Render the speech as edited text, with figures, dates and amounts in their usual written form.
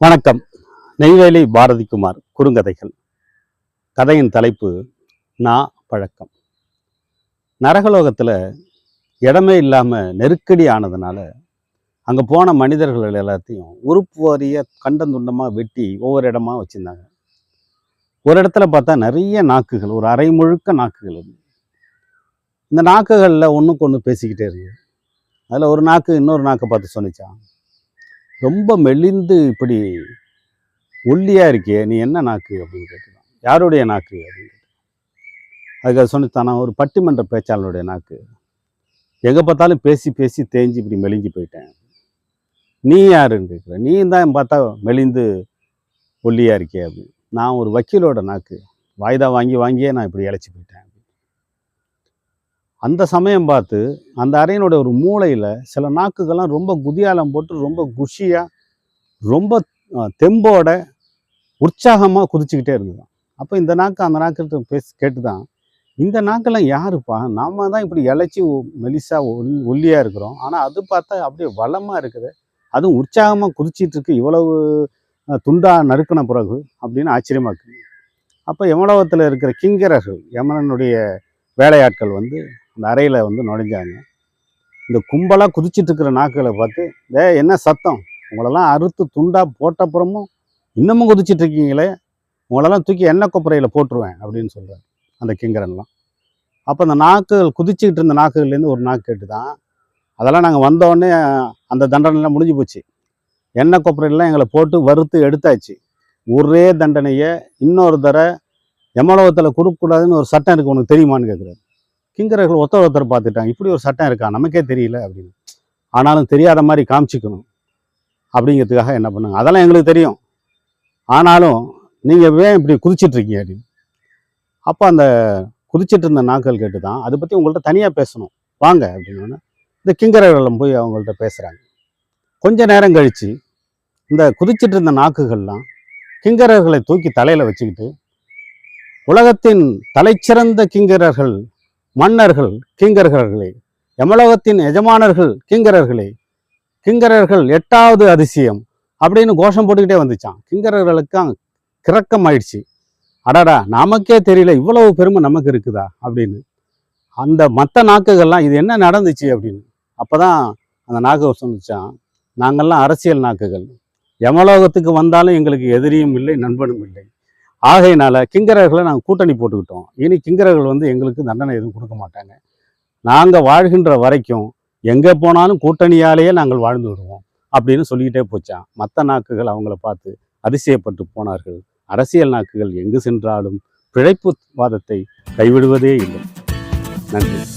வணக்கம். நெய்வேலி பாரதிக்குமார் குறுங்கதைகள். கதையின் தலைப்பு பழக்கம். நரகலோகத்தில் இடமே இல்லாமல் நெருக்கடி ஆனதுனால அங்கே போன மனிதர்கள் எல்லாத்தையும் உறுப்பு வாரிய கண்டந்துண்டமாக வெட்டி ஒவ்வொரு இடமா வச்சுருந்தாங்க. ஒரு இடத்துல பார்த்தா நிறைய நாக்குகள், ஒரு அரை முழுக்க நாக்குகள் இருந்து. இந்த நாக்குகளில் ஒன்றுக்கு ஒன்று பேசிக்கிட்டே இருக்கு. அதில் ஒரு நாக்கு இன்னொரு நாக்கை பார்த்து சொன்னிச்சான், ரொம்ப மெலிந்து இப்படி ஒல்லியாக இருக்கியே, நீ என்ன நாக்கு அப்படின்னு கேட்டுதான். யாருடைய நாக்கு அப்படின்னு கேட்டு. அதுக்கு அது சொன்னித்தானா, ஒரு பட்டிமன்ற பேச்சாளருடைய நாக்கு. எங்கே பார்த்தாலும் பேசி பேசி தேஞ்சு இப்படி மெலிஞ்சு போயிட்டேன். நீ யாருன்னு கேட்குற. நீ தான் பார்த்தா மெலிந்து ஒல்லியாக இருக்கியே அப்படின்னு. நான் ஒரு வக்கீலோட நாக்கு, வாய்தா வாங்கி வாங்கியே நான் இப்படி இழைச்சி போயிட்டேன். அந்த சமயம் பார்த்து அந்த அறையினோட ஒரு மூளையில் சில நாக்குகள்லாம் ரொம்ப குதியாலம் போட்டு ரொம்ப குஷியாக ரொம்ப தெம்போட உற்சாகமாக குதிச்சுக்கிட்டே இருந்ததுதான். அப்போ இந்த நாக்கு அந்த நாக்கிட்ட கேட்டு தான், இந்த நாக்கெல்லாம் யாருப்பா, நாம தான் இப்படி இழைச்சி மெலிசா ஒல்லியாக இருக்கிறோம், ஆனால் அது பார்த்தா அப்படியே வளமாக இருக்குது, அதுவும் உற்சாகமாக குதிச்சிட்டு இருக்கு, இவ்வளவு துண்டா நறுக்கின பிறகு அப்படின்னு ஆச்சரியமாக இருக்குது. அப்போ யமலோகத்தில் இருக்கிற கிங்கரர்கள், யமனனுடைய வேலையாட்கள் வந்து அந்த அறையில் வந்து நுழைஞ்சாங்க. இந்த கும்பலாக குதிச்சிட்டு இருக்கிற நாக்குகளை பார்த்து, என்ன சத்தம், உங்களெல்லாம் அறுத்து துண்டா போட்டப்புறமும் இன்னமும் குதிச்சிட்டு இருக்கீங்களே, உங்களெல்லாம் தூக்கி எண்ணெய் கொப்பரையில் போட்டுருவேன் அப்படின்னு சொல்கிறார் அந்த கிங்கரன்லாம். அப்போ அந்த நாக்குகள் குதிச்சுக்கிட்டு இருந்த நாக்குகள்லேருந்து ஒரு நாக்கு கேட்டு தான், அதெல்லாம் நாங்கள் வந்தோடனே அந்த தண்டனைலாம் முடிஞ்சு போச்சு, எண்ணெய் கொப்பரையெல்லாம் எங்களை போட்டு வறுத்து எடுத்தாச்சு, ஒரே தண்டனையை இன்னொரு தடவை யமலோகத்தில் கொடுக்கக்கூடாதுன்னு ஒரு சட்டம் இருக்குது, உனக்கு தெரியுமான்னு கேட்குறாரு. கிங்கரர்கள் ஒருத்தர் பார்த்துட்டாங்க, இப்படி ஒரு சட்டம் இருக்கா, நமக்கே தெரியல அப்படின்னு. ஆனாலும் தெரியாத மாதிரி காமிச்சிக்கணும் அப்படிங்கிறதுக்காக என்ன பண்ணுங்க, அதெல்லாம் எங்களுக்கு தெரியும், ஆனாலும் நீங்கள் ஏன் இப்படி குதிச்சிட்ருக்கீங்க அப்படின்னு. அப்போ அந்த குதிச்சிட்டு இருந்த நாட்கள் கேட்டு தான், அதை பற்றி உங்கள்கிட்ட தனியாக பேசணும் வாங்க அப்படின்னு இந்த கிங்கரர்களும் போய் அவங்கள்ட்ட பேசுகிறாங்க. கொஞ்ச நேரம் கழித்து இந்த குதிச்சிட்டு இருந்த நாக்குகள்லாம் கிங்கரர்களை தூக்கி தலையில் வச்சுக்கிட்டு, உலகத்தின் தலைச்சிறந்த கிங்கரர்கள், மன்னர்கள் கிங்கரர்களே, யமலோகத்தின் எஜமானர்கள் கிங்கரர்களே, கிங்கரர்கள் 8வது அதிசயம் அப்படின்னு கோஷம் போட்டுக்கிட்டே வந்துச்சான். கிங்கரர்களுக்கு கிறக்கம் ஆயிடுச்சு. அடாடா, நமக்கே தெரியல இவ்வளவு பெருமை நமக்கு இருக்குதா அப்படின்னு. அந்த மற்ற நாக்குகள்லாம் இது என்ன நடந்துச்சு அப்படின்னு. அப்போதான் அந்த நாக்கு சொன்னிச்சான், நாங்கள்லாம் அரசியல் நாக்குகள், யமலோகத்துக்கு வந்தாலும் எங்களுக்கு எதிரியும் இல்லை நண்பனும் இல்லை, ஆகையினால கிங்கரர்களை நாங்கள் கூட்டணி போட்டுக்கிட்டோம், இனி கிங்கரர்கள் வந்து எங்களுக்கு தண்டனை எதுவும் கொடுக்க மாட்டாங்க, நாங்கள் வாழ்கின்ற வரைக்கும் எங்கே போனாலும் கூட்டணியாலேயே நாங்கள் வாழ்ந்து விடுவோம் அப்படின்னு சொல்லிக்கிட்டே போச்சான். மற்ற நாக்குகள் அவங்கள பார்த்து அதிசயப்பட்டு போனார்கள். அரசியல் நாக்குகள் எங்கு சென்றாலும் பிழைப்பு வாதத்தை கைவிடுவதே இல்லை. நன்றி.